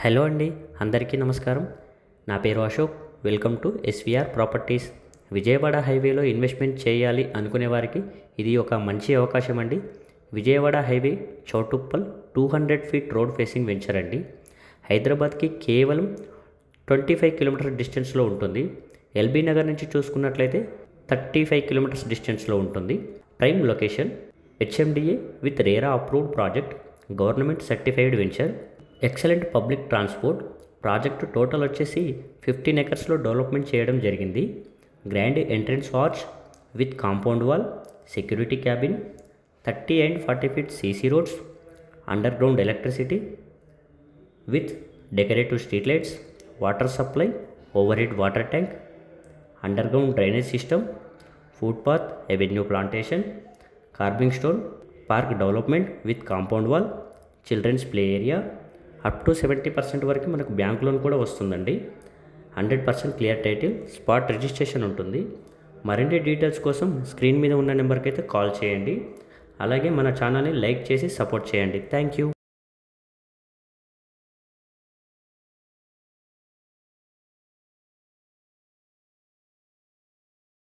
Hello అండి, అందరికీ నమస్కారం. నా పేరు Ashok. Welcome to SVR properties. Vijayawada హైవేలో ఇన్వెస్ట్మెంట్ చేయాలి అనుకునే వారికి ఇది ఒక మంచి అవకాశం అండి. Vijayawada highway Choutuppal 200 feet road facing venture అండి. హైదరాబాద్కి కేవలం 25 కిలోమీటర్ డిస్టెన్స్లో ఉంటుంది. ఎల్బీ నగర్ నుంచి చూసుకున్నట్లయితే 35 కిలోమీటర్స్ డిస్టెన్స్లో ఉంటుంది. Prime location, HMDA with RERA approved project, government certified venture, excellent public transport. Project total వచ్చేసి 15 ఎకర్స్లో డెవలప్మెంట్ చేయడం జరిగింది. Grand entrance arch with compound wall, security cabin, 30 and 40 feet CC roads, under ground electricity with decorative street lights, water supply, over head water tank, under ground drainage system, footpath, avenue plantation, kerbing stone, park development with compound wall, children's play area. Up to 70% వరకు మనకు bank loan కూడా వస్తుందండి. 100% clear title, spot registration ఉంటుంది. మరిన్ని details కోసం screen మీద ఉన్న నెంబర్కి అయితే కాల్ చేయండి. అలాగే మన ఛానల్ని లైక్ చేసి సపోర్ట్ చేయండి. Thank you.